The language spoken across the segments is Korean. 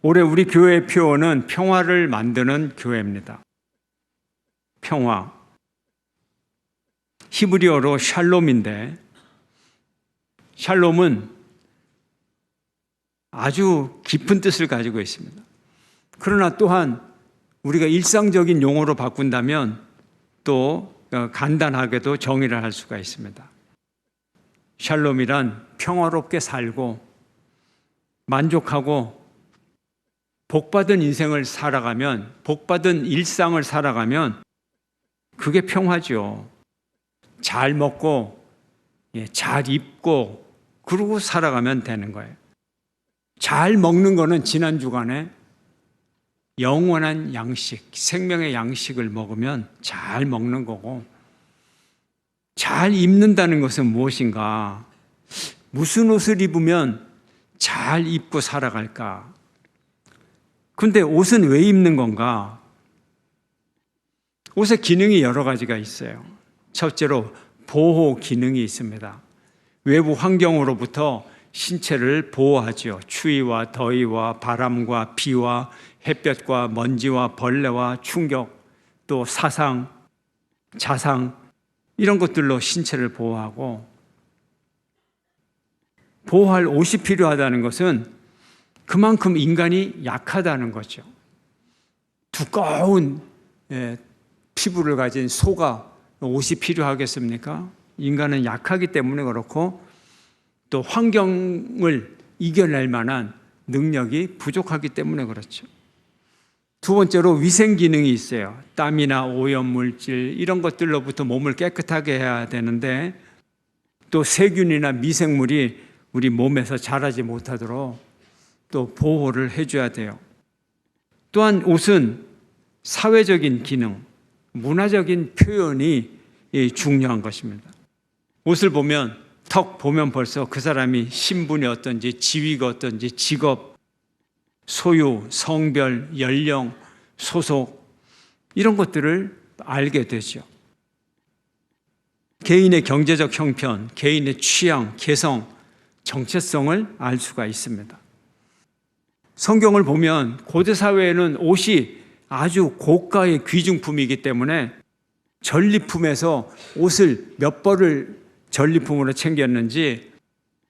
올해 우리 교회의 표어는 평화를 만드는 교회입니다. 평화. 히브리어로 샬롬인데, 샬롬은 아주 깊은 뜻을 가지고 있습니다. 그러나 또한 우리가 일상적인 용어로 바꾼다면 또 간단하게도 정의를 할 수가 있습니다. 샬롬이란 평화롭게 살고 만족하고 복받은 인생을 살아가면, 복받은 일상을 살아가면 그게 평화죠. 잘 먹고 잘 입고 그러고 살아가면 되는 거예요. 잘 먹는 거는 지난 주간에 영원한 양식, 생명의 양식을 먹으면 잘 먹는 거고, 잘 입는다는 것은 무엇인가? 무슨 옷을 입으면 잘 입고 살아갈까? 근데 옷은 왜 입는 건가? 옷의 기능이 여러 가지가 있어요. 첫째로 보호 기능이 있습니다. 외부 환경으로부터 신체를 보호하죠. 추위와 더위와 바람과 비와 햇볕과 먼지와 벌레와 충격, 또 사상, 자상, 이런 것들로 신체를 보호하고, 보호할 옷이 필요하다는 것은 그만큼 인간이 약하다는 거죠. 두꺼운 피부를 가진 소가 옷이 필요하겠습니까? 인간은 약하기 때문에 그렇고, 또 환경을 이겨낼 만한 능력이 부족하기 때문에 그렇죠. 두 번째로 위생 기능이 있어요. 땀이나 오염물질 이런 것들로부터 몸을 깨끗하게 해야 되는데, 또 세균이나 미생물이 우리 몸에서 자라지 못하도록 또 보호를 해줘야 돼요. 또한 옷은 사회적인 기능, 문화적인 표현이 중요한 것입니다. 옷을 보면, 턱 보면 벌써 그 사람이 신분이 어떤지, 지위가 어떤지, 직업, 소유, 성별, 연령, 소속, 이런 것들을 알게 되죠. 개인의 경제적 형편, 개인의 취향, 개성, 정체성을 알 수가 있습니다. 성경을 보면 고대 사회에는 옷이 아주 고가의 귀중품이기 때문에 전리품에서 옷을 몇 벌을 전리품으로 챙겼는지,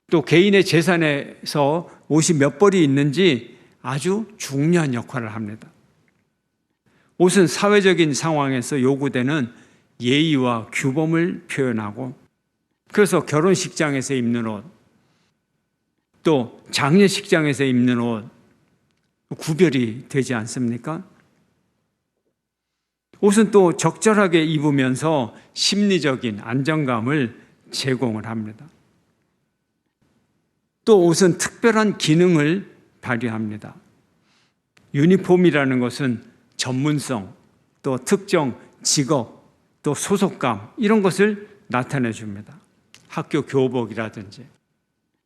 또 개인의 재산에서 옷이 몇 벌이 있는지 아주 중요한 역할을 합니다. 옷은 사회적인 상황에서 요구되는 예의와 규범을 표현하고, 그래서 결혼식장에서 입는 옷, 또 장례식장에서 입는 옷 구별이 되지 않습니까? 옷은 또 적절하게 입으면서 심리적인 안정감을 제공을 합니다. 또 옷은 특별한 기능을 발휘합니다. 유니폼이라는 것은 전문성, 또 특정 직업, 또 소속감, 이런 것을 나타내 줍니다. 학교 교복이라든지,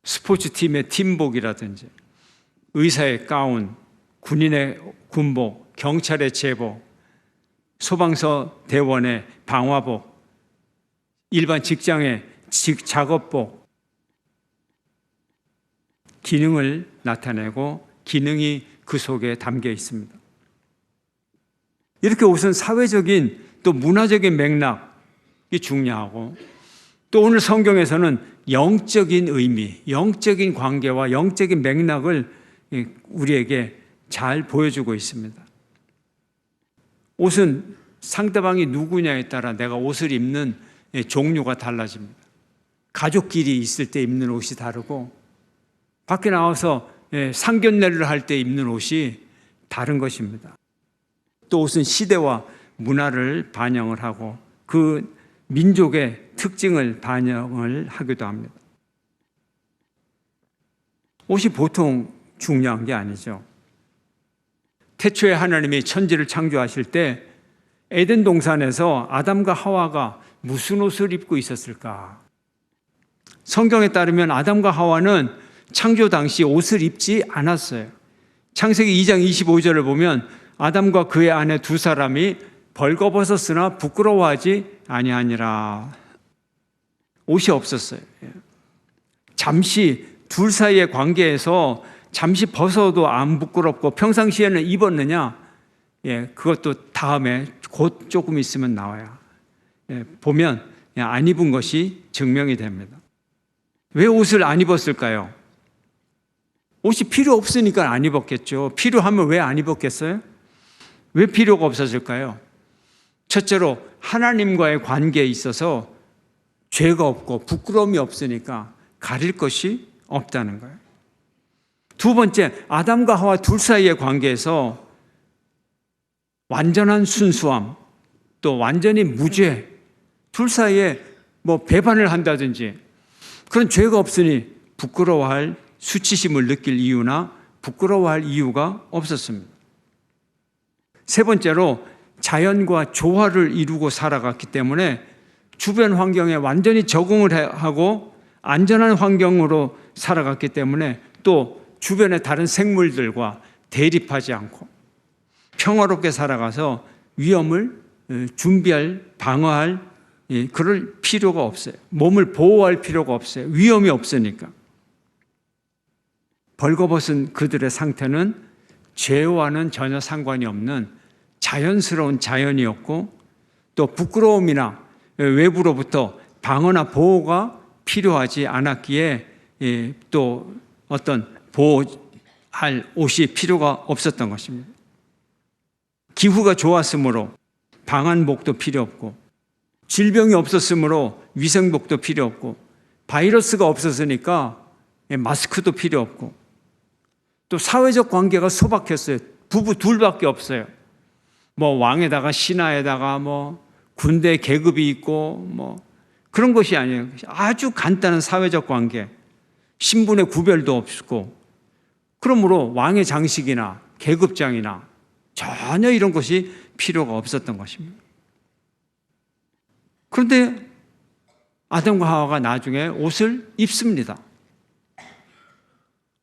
스포츠팀의 팀복이라든지, 의사의 가운, 군인의 군복, 경찰의 제복, 소방서 대원의 방화복, 일반 직장의 작업복, 기능을 나타내고 기능이 그 속에 담겨 있습니다. 이렇게 옷은 사회적인 또 문화적인 맥락이 중요하고, 또 오늘 성경에서는 영적인 의미, 영적인 관계와 영적인 맥락을 우리에게 잘 보여주고 있습니다. 옷은 상대방이 누구냐에 따라 내가 옷을 입는 종류가 달라집니다. 가족끼리 있을 때 입는 옷이 다르고, 밖에 나와서 상견례를 할 때 입는 옷이 다른 것입니다. 또 옷은 시대와 문화를 반영을 하고 그 민족의 특징을 반영을 하기도 합니다. 옷이 보통 중요한 게 아니죠. 태초에 하나님이 천지를 창조하실 때 에덴 동산에서 아담과 하와가 무슨 옷을 입고 있었을까? 성경에 따르면 아담과 하와는 창조 당시 옷을 입지 않았어요. 창세기 2장 25절을 보면 아담과 그의 아내 두 사람이 벌거벗었으나 부끄러워하지 아니하니라. 옷이 없었어요. 잠시 둘 사이의 관계에서 잠시 벗어도 안 부끄럽고 평상시에는 입었느냐? 그것도 다음에 곧 조금 있으면 나와요. 보면 안 입은 것이 증명이 됩니다. 왜 옷을 안 입었을까요? 옷이 필요 없으니까 안 입었겠죠. 필요하면 왜 안 입었겠어요? 왜 필요가 없었을까요? 첫째로 하나님과의 관계에 있어서 죄가 없고 부끄러움이 없으니까 가릴 것이 없다는 거예요. 두 번째, 아담과 하와 둘 사이의 관계에서 완전한 순수함, 또 완전히 무죄, 둘 사이에 배반을 한다든지 그런 죄가 없으니 부끄러워할 수치심을 느낄 이유나 부끄러워할 이유가 없었습니다. 세 번째로 자연과 조화를 이루고 살아갔기 때문에 주변 환경에 완전히 적응을 하고 안전한 환경으로 살아갔기 때문에 또 주변의 다른 생물들과 대립하지 않고 평화롭게 살아가서 위험을 준비할, 방어할 그럴 필요가 없어요. 몸을 보호할 필요가 없어요. 위험이 없으니까. 벌거벗은 그들의 상태는 죄와는 전혀 상관이 없는 자연스러운 자연이었고 또 부끄러움이나 외부로부터 방어나 보호가 필요하지 않았기에 또 어떤 보호할 옷이 필요가 없었던 것입니다. 기후가 좋았으므로 방한복도 필요 없고 질병이 없었으므로 위생복도 필요 없고 바이러스가 없었으니까 마스크도 필요 없고 또 사회적 관계가 소박했어요. 부부 둘밖에 없어요. 왕에다가 신하에다가 군대 계급이 있고 그런 것이 아니에요. 아주 간단한 사회적 관계, 신분의 구별도 없고 그러므로 왕의 장식이나 계급장이나 전혀 이런 것이 필요가 없었던 것입니다. 그런데 아담과 하와가 나중에 옷을 입습니다.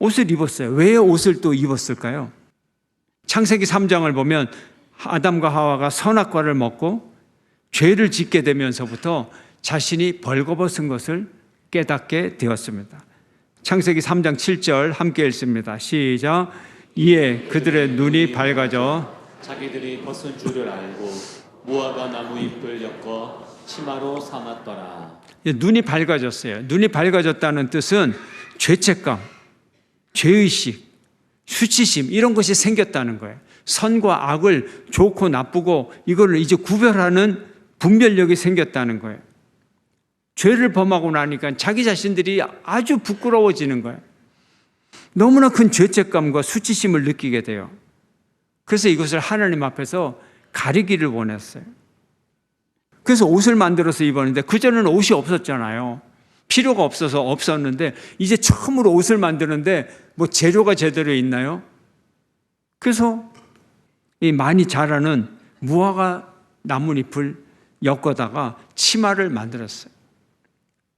옷을 입었어요. 왜 옷을 또 입었을까요? 창세기 3장을 보면 아담과 하와가 선악과를 먹고 죄를 짓게 되면서부터 자신이 벌거벗은 것을 깨닫게 되었습니다. 창세기 3장 7절 함께 읽습니다. 시작. 이에 그들의 눈이 밝아져 자기들이 벗은 줄을 알고 무화과 나무 잎을 엮어 치마로 삼았더라. 눈이 밝아졌어요. 눈이 밝아졌다는 뜻은 죄책감, 죄의식, 수치심 이런 것이 생겼다는 거예요. 선과 악을 좋고 나쁘고 이걸 이제 구별하는 분별력이 생겼다는 거예요. 죄를 범하고 나니까 자기 자신들이 아주 부끄러워지는 거예요. 너무나 큰 죄책감과 수치심을 느끼게 돼요. 그래서 이것을 하나님 앞에서 가리기를 원했어요. 그래서 옷을 만들어서 입었는데 그전에는 옷이 없었잖아요. 필요가 없어서 없었는데 이제 처음으로 옷을 만드는데 재료가 제대로 있나요? 그래서 이 많이 자라는 무화과 나뭇잎을 엮어다가 치마를 만들었어요.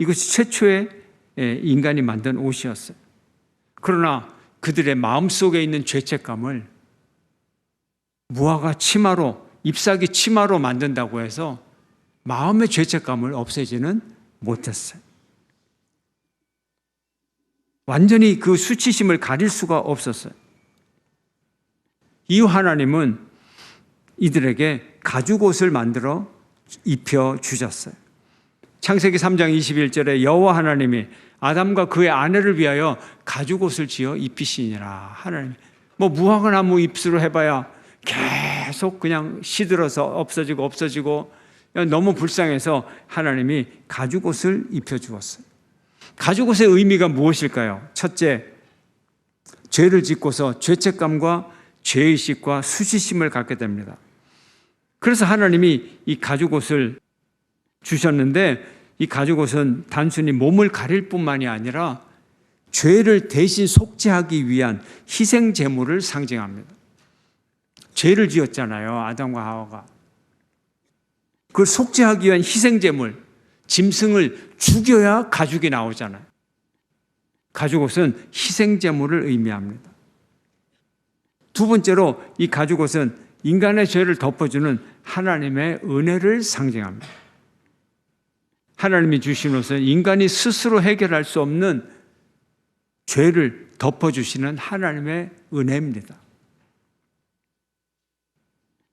이것이 최초의 인간이 만든 옷이었어요. 그러나 그들의 마음속에 있는 죄책감을 무화과 치마로, 잎사귀 치마로 만든다고 해서 마음의 죄책감을 없애지는 못했어요. 완전히 그 수치심을 가릴 수가 없었어요. 이후 하나님은 이들에게 가죽옷을 만들어 입혀 주셨어요. 창세기 3장 21절에 여호와 하나님이 아담과 그의 아내를 위하여 가죽옷을 지어 입히시니라. 하나님, 무화과 나무 잎으로 해봐야 계속 그냥 시들어서 없어지고 너무 불쌍해서 하나님이 가죽옷을 입혀 주었어요. 가죽옷의 의미가 무엇일까요? 첫째, 죄를 짓고서 죄책감과 죄의식과 수치심을 갖게 됩니다. 그래서 하나님이 이 가죽옷을 주셨는데 이 가죽옷은 단순히 몸을 가릴 뿐만이 아니라 죄를 대신 속죄하기 위한 희생 제물을 상징합니다. 죄를 지었잖아요, 아담과 하와가. 그걸 속죄하기 위한 희생 제물, 짐승을 죽여야 가죽이 나오잖아요. 가죽옷은 희생 제물을 의미합니다. 두 번째로 이 가죽옷은 인간의 죄를 덮어주는 하나님의 은혜를 상징합니다. 하나님이 주신 옷은 인간이 스스로 해결할 수 없는 죄를 덮어주시는 하나님의 은혜입니다.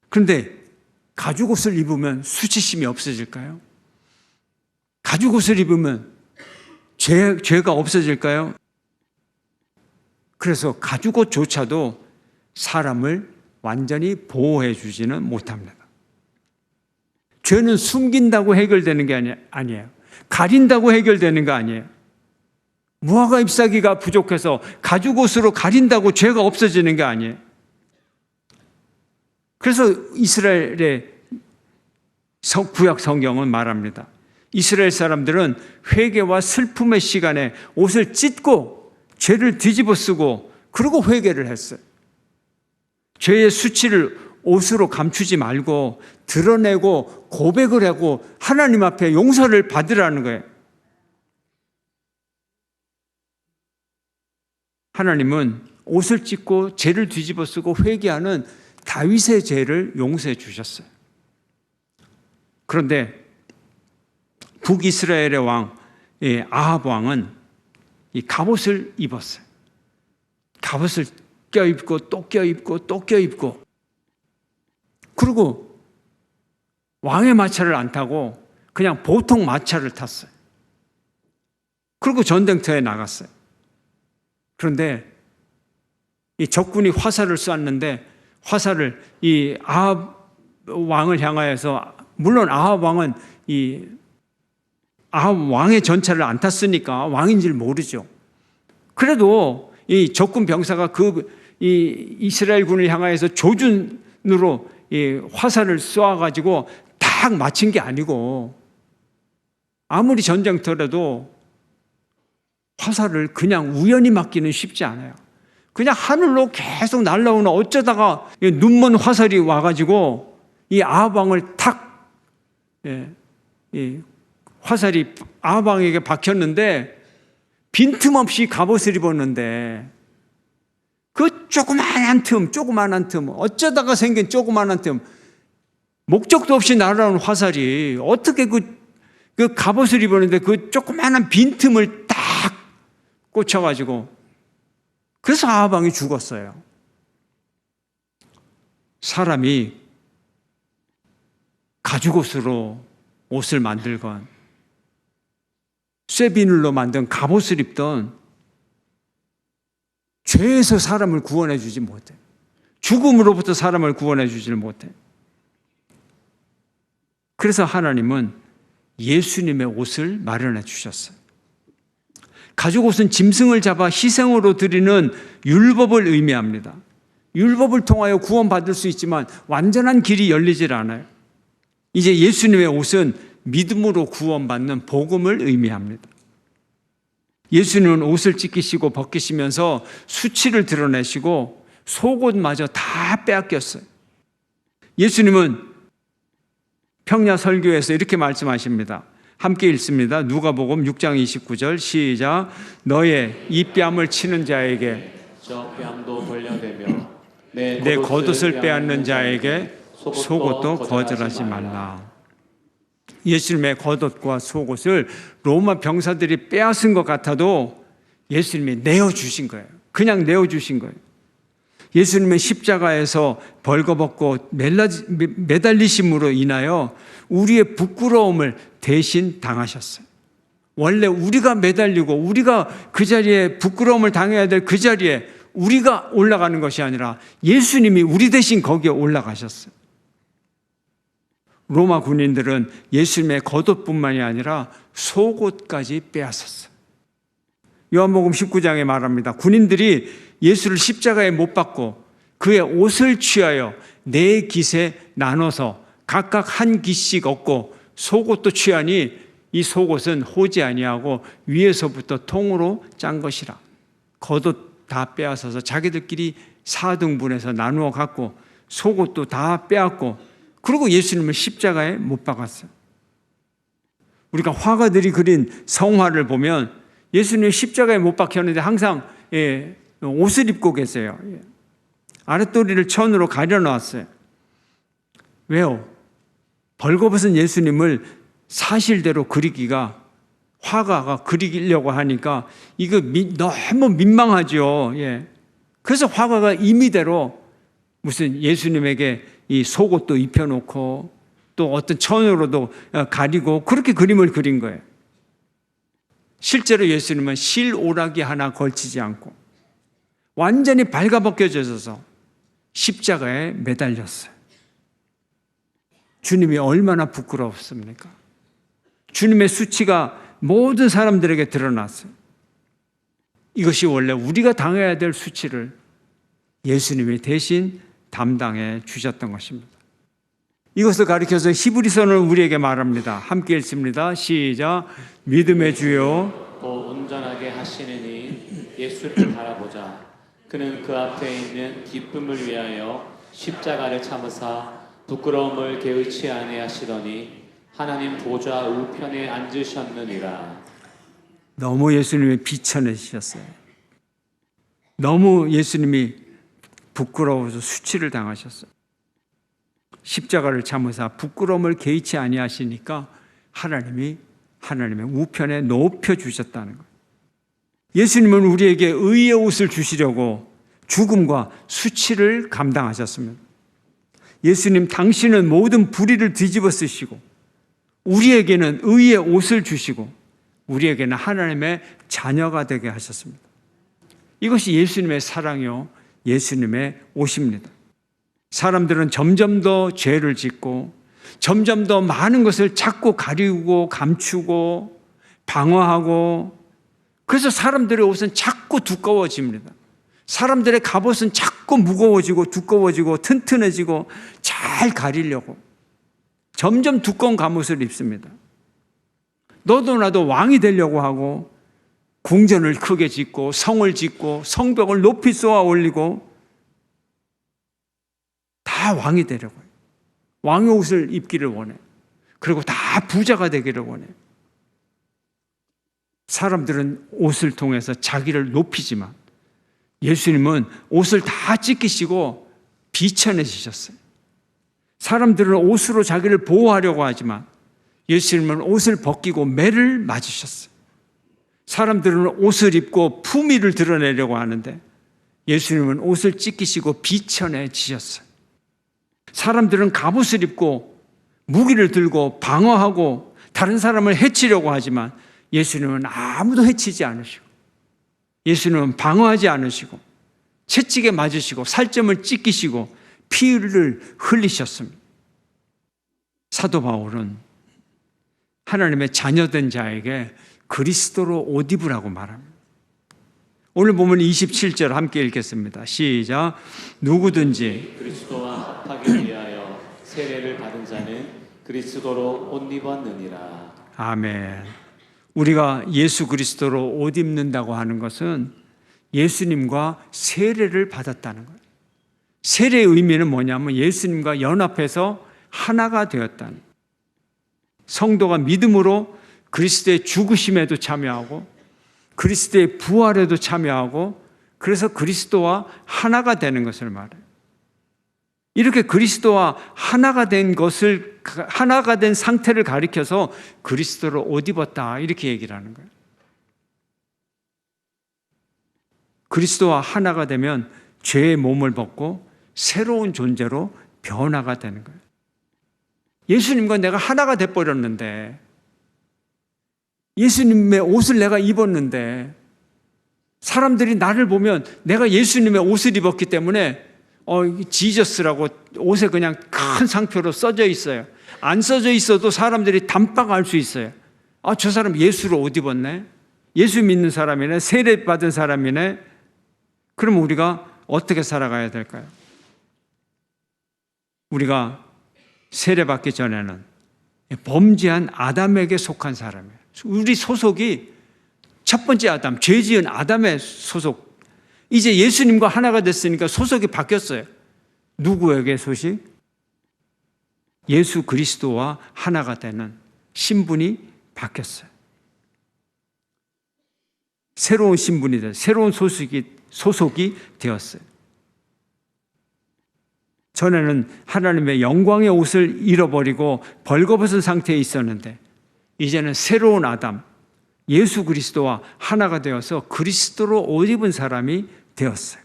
그런데 가죽옷을 입으면 수치심이 없어질까요? 가죽옷을 입으면 죄가 없어질까요? 그래서 가죽옷조차도 사람을 완전히 보호해 주지는 못합니다. 죄는 숨긴다고 해결되는 게 아니에요. 가린다고 해결되는 거 아니에요. 무화과 잎사귀가 부족해서 가죽옷으로 가린다고 죄가 없어지는 게 아니에요. 그래서 이스라엘의 구약 성경은 말합니다. 이스라엘 사람들은 회개와 슬픔의 시간에 옷을 찢고 죄를 뒤집어 쓰고 그리고 회개를 했어요. 죄의 수치를 옷으로 감추지 말고 드러내고 고백을 하고 하나님 앞에 용서를 받으라는 거예요. 하나님은 옷을 찢고 죄를 뒤집어 쓰고 회개하는 다윗의 죄를 용서해 주셨어요. 그런데 북이스라엘의 왕 아합 왕은 이 갑옷을 입었어요. 갑옷을 껴입고 또 껴입고 또 껴입고, 그리고 왕의 마차를 안 타고 그냥 보통 마차를 탔어요. 그리고 전쟁터에 나갔어요. 그런데 이 적군이 화살을 쐈는데 화살을 이 아합 왕을 향하여서, 물론 아합 왕은 이 아합 왕의 전차를 안 탔으니까 왕인지를 모르죠. 그래도 이 적군 병사가 이 이스라엘 군을 향하여서 조준으로 이 화살을 쏘아가지고 딱 맞힌 게 아니고, 아무리 전쟁터라도 화살을 그냥 우연히 맞기는 쉽지 않아요. 그냥 하늘로 계속 날아오는, 어쩌다가 눈먼 화살이 와가지고 이 아합 왕을 탁, 화살이 아합 왕에게 박혔는데 빈틈없이 갑옷을 입었는데 그 조그만한 틈, 어쩌다가 생긴 조그만한 틈, 목적도 없이 날아오는 화살이 어떻게 그 갑옷을 입었는데 그 조그만한 빈틈을 딱 꽂혀가지고, 그래서 아합 왕이 죽었어요. 사람이 가죽옷으로 옷을 만들건 쇠비늘로 만든 갑옷을 입던 죄에서 사람을 구원해 주지 못해. 죽음으로부터 사람을 구원해 주지를 못해. 그래서 하나님은 예수님의 옷을 마련해 주셨어요. 가죽옷은 짐승을 잡아 희생으로 드리는 율법을 의미합니다. 율법을 통하여 구원받을 수 있지만 완전한 길이 열리질 않아요. 이제 예수님의 옷은 믿음으로 구원받는 복음을 의미합니다. 예수님은 옷을 찢기시고 벗기시면서 수치를 드러내시고 속옷마저 다 빼앗겼어요. 예수님은 평야 설교에서 이렇게 말씀하십니다. 함께 읽습니다. 누가복음 6장 29절 시작. 너의 이 뺨을 치는 자에게 저 뺨도 돌려대며 내 겉옷을 빼앗는 자에게 속옷도 거절하지 말라. 예수님의 겉옷과 속옷을 로마 병사들이 빼앗은 것 같아도 예수님이 내어주신 거예요. 그냥 내어주신 거예요. 예수님은 십자가에서 벌거벗고 매달리심으로 인하여 우리의 부끄러움을 대신 당하셨어요. 원래 우리가 매달리고 우리가 그 자리에 부끄러움을 당해야 될 그 자리에 우리가 올라가는 것이 아니라 예수님이 우리 대신 거기에 올라가셨어요. 로마 군인들은 예수님의 겉옷뿐만이 아니라 속옷까지 빼앗았어요. 요한복음 19장에 말합니다. 군인들이 예수를 십자가에 못 박고 그의 옷을 취하여 네 깃에 나눠서 각각 한 깃씩 얻고 속옷도 취하니 이 속옷은 호지 아니하고 위에서부터 통으로 짠 것이라. 겉옷 다 빼앗아서 자기들끼리 4등분해서 나누어 갖고 속옷도 다 빼앗고, 그리고 예수님을 십자가에 못 박았어요. 우리가 화가들이 그린 성화를 보면 예수님이 십자가에 못 박혔는데 항상 옷을 입고 계세요. 아랫도리를 천으로 가려놨어요. 왜요? 벌거벗은 예수님을 사실대로 그리기가 화가가 그리려고 하니까 이거 너무 민망하죠. 예. 그래서 화가가 임의대로 무슨 예수님에게 이 속옷도 입혀놓고 또 어떤 천으로도 가리고 그렇게 그림을 그린 거예요. 실제로 예수님은 실오라기 하나 걸치지 않고 완전히 발가벗겨져서 십자가에 매달렸어요. 주님이 얼마나 부끄러웠습니까? 주님의 수치가 모든 사람들에게 드러났어요. 이것이 원래 우리가 당해야 될 수치를 예수님이 대신 담당해 주셨던 것입니다. 이것을 가리켜서 히브리서는 우리에게 말합니다. 함께 읽습니다. 시작. 믿음의 주요 또 온전하게 하시는 이 예수를 바라보자. 그는 그 앞에 있는 기쁨을 위하여 십자가를 참으사 부끄러움을 개의치 아니하시더니 하나님 보좌 우편에 앉으셨느니라. 너무 예수님이 비천해지셨어요. 너무 예수님이 부끄러워서 수치를 당하셨어요. 십자가를 참으사 부끄러움을 개의치 아니하시니까 하나님이 하나님의 우편에 높여주셨다는 거예요. 예수님은 우리에게 의의 옷을 주시려고 죽음과 수치를 감당하셨습니다. 예수님 당신은 모든 불의를 뒤집어 쓰시고 우리에게는 의의 옷을 주시고 우리에게는 하나님의 자녀가 되게 하셨습니다. 이것이 예수님의 사랑이요 예수님의 옷입니다. 사람들은 점점 더 죄를 짓고 점점 더 많은 것을 자꾸 가리우고 감추고 방어하고 그래서 사람들의 옷은 자꾸 두꺼워집니다. 사람들의 갑옷은 자꾸 무거워지고 두꺼워지고 튼튼해지고 잘 가리려고 점점 두꺼운 갑옷을 입습니다. 너도 나도 왕이 되려고 하고 궁전을 크게 짓고 성을 짓고 성벽을 높이 쏘아 올리고 다 왕이 되려고 해요. 왕의 옷을 입기를 원해. 그리고 다 부자가 되기를 원해. 사람들은 옷을 통해서 자기를 높이지만 예수님은 옷을 다 찢기시고 비천해지셨어요. 사람들은 옷으로 자기를 보호하려고 하지만 예수님은 옷을 벗기고 매를 맞으셨어요. 사람들은 옷을 입고 품위를 드러내려고 하는데 예수님은 옷을 찢기시고 비천해지셨어요. 사람들은 갑옷을 입고 무기를 들고 방어하고 다른 사람을 해치려고 하지만 예수님은 아무도 해치지 않으시고 예수님은 방어하지 않으시고 채찍에 맞으시고 살점을 찢기시고 피를 흘리셨습니다. 사도 바울은 하나님의 자녀된 자에게 그리스도로 옷 입으라고 말합니다. 오늘 보면 27절 함께 읽겠습니다. 시작. 누구든지 그리스도와 합하기 위하여 세례를 받은 자는 그리스도로 옷 입었느니라. 아멘. 우리가 예수 그리스도로 옷 입는다고 하는 것은 예수님과 세례를 받았다는 거예요. 세례의 의미는 뭐냐면 예수님과 연합해서 하나가 되었다는 거예요. 성도가 믿음으로 그리스도의 죽으심에도 참여하고 그리스도의 부활에도 참여하고 그래서 그리스도와 하나가 되는 것을 말해요. 이렇게 그리스도와 하나가 된 것을, 하나가 된 상태를 가리켜서 그리스도로 옷 입었다 이렇게 얘기를 하는 거예요. 그리스도와 하나가 되면 죄의 몸을 벗고 새로운 존재로 변화가 되는 거예요. 예수님과 내가 하나가 돼버렸는데 예수님의 옷을 내가 입었는데 사람들이 나를 보면 내가 예수님의 옷을 입었기 때문에 지저스라고 옷에 그냥 큰 상표로 써져 있어요. 안 써져 있어도 사람들이 단박 알 수 있어요. 저 사람 예수로 옷 입었네. 예수 믿는 사람이네. 세례 받은 사람이네. 그럼 우리가 어떻게 살아가야 될까요? 우리가 세례 받기 전에는 범죄한 아담에게 속한 사람이에요. 우리 소속이 첫 번째 아담, 죄 지은 아담의 소속. 이제 예수님과 하나가 됐으니까 소속이 바뀌었어요. 누구에게 소식? 예수 그리스도와 하나가 되는 신분이 바뀌었어요. 새로운 신분이 됐어요. 새로운 소속이 되었어요. 전에는 하나님의 영광의 옷을 잃어버리고 벌거벗은 상태에 있었는데 이제는 새로운 아담, 예수 그리스도와 하나가 되어서 그리스도로 옷 입은 사람이 되었어요.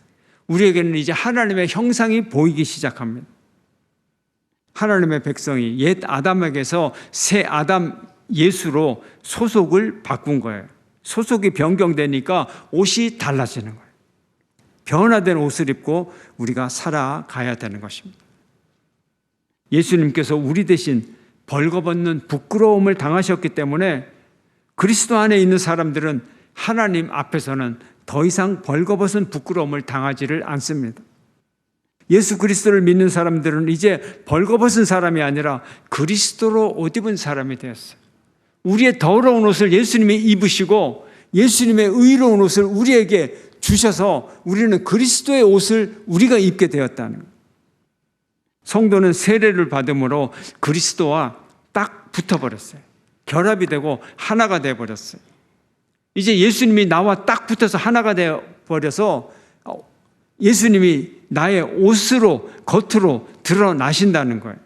우리에게는 이제 하나님의 형상이 보이기 시작합니다. 하나님의 백성이 옛 아담에게서 새 아담 예수로 소속을 바꾼 거예요. 소속이 변경되니까 옷이 달라지는 거예요. 변화된 옷을 입고 우리가 살아가야 되는 것입니다. 예수님께서 우리 대신 벌거벗는 부끄러움을 당하셨기 때문에 그리스도 안에 있는 사람들은 하나님 앞에서는 더 이상 벌거벗은 부끄러움을 당하지를 않습니다. 예수 그리스도를 믿는 사람들은 이제 벌거벗은 사람이 아니라 그리스도로 옷 입은 사람이 되었어요. 우리의 더러운 옷을 예수님이 입으시고 예수님의 의로운 옷을 우리에게 주셔서 우리는 그리스도의 옷을 우리가 입게 되었다는 거예요. 성도는 세례를 받음으로 그리스도와 딱 붙어버렸어요. 결합이 되고 하나가 되어버렸어요. 이제 예수님이 나와 딱 붙어서 하나가 되어버려서 예수님이 나의 옷으로 겉으로 드러나신다는 거예요.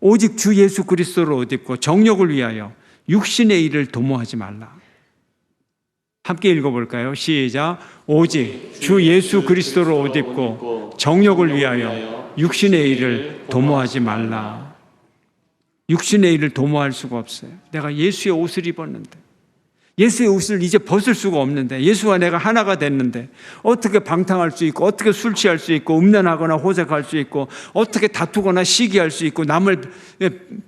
오직 주 예수 그리스도를 옷 입고 정욕을 위하여 육신의 일을 도모하지 말라. 함께 읽어볼까요? 시작. 오직 주 예수 그리스도를 옷 입고 정욕을 위하여 육신의 일을 도모하지 말라. 육신의 일을 도모할 수가 없어요. 내가 예수의 옷을 입었는데, 예수의 옷을 이제 벗을 수가 없는데, 예수와 내가 하나가 됐는데 어떻게 방탕할 수 있고, 어떻게 술 취할 수 있고, 음란하거나 호색할 수 있고, 어떻게 다투거나 시기할 수 있고, 남을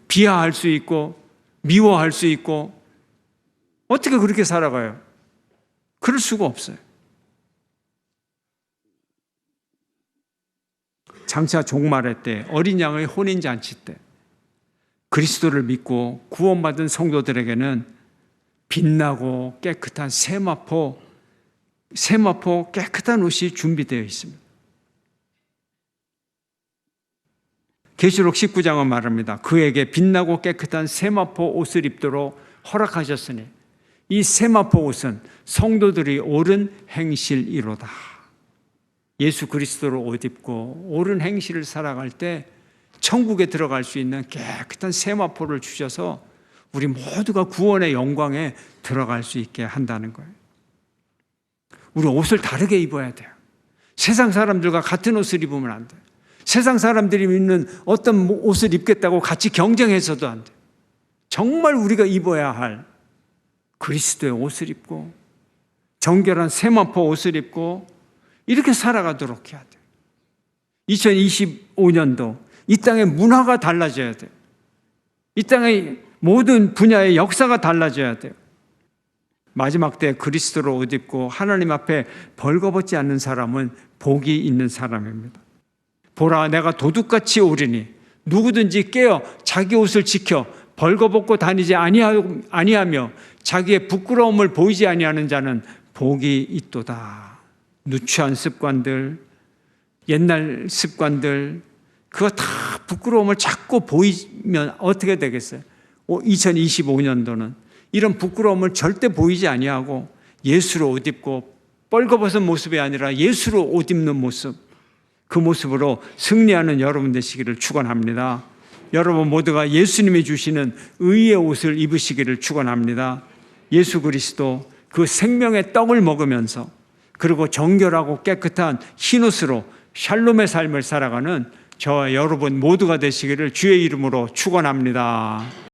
비하할 수 있고, 미워할 수 있고, 어떻게 그렇게 살아가요? 그럴 수가 없어요. 장차 종말의 때, 어린 양의 혼인잔치 때 그리스도를 믿고 구원받은 성도들에게는 빛나고 깨끗한 세마포 깨끗한 옷이 준비되어 있습니다. 계시록 19장은 말합니다. 그에게 빛나고 깨끗한 세마포 옷을 입도록 허락하셨으니 이 세마포 옷은 성도들이 옳은 행실이로다. 예수 그리스도를 옷 입고 옳은 행실을 살아갈 때 천국에 들어갈 수 있는 깨끗한 세마포를 주셔서 우리 모두가 구원의 영광에 들어갈 수 있게 한다는 거예요. 우리 옷을 다르게 입어야 돼요. 세상 사람들과 같은 옷을 입으면 안 돼요. 세상 사람들이 입는 어떤 옷을 입겠다고 같이 경쟁해서도 안 돼요. 정말 우리가 입어야 할 그리스도의 옷을 입고 정결한 세마포 옷을 입고 이렇게 살아가도록 해야 돼요. 2025년도 이 땅의 문화가 달라져야 돼요. 이 땅의 모든 분야의 역사가 달라져야 돼요. 마지막 때 그리스도로 옷 입고 하나님 앞에 벌거벗지 않는 사람은 복이 있는 사람입니다. 보라, 내가 도둑같이 오리니 누구든지 깨어 자기 옷을 지켜 벌거벗고 다니지 아니하며 자기의 부끄러움을 보이지 아니하는 자는 복이 있도다. 누추한 습관들, 옛날 습관들, 그거 다 부끄러움을 자꾸 보이면 어떻게 되겠어요? 2025년도는 이런 부끄러움을 절대 보이지 아니하고 예수로 옷 입고 뻘거벗은 모습이 아니라 예수로 옷 입는 모습, 그 모습으로 승리하는 여러분 되시기를 축원합니다. 여러분 모두가 예수님이 주시는 의의 옷을 입으시기를 축원합니다. 예수 그리스도 그 생명의 떡을 먹으면서 그리고 정결하고 깨끗한 흰옷으로 샬롬의 삶을 살아가는 저와 여러분 모두가 되시기를 주의 이름으로 축원합니다.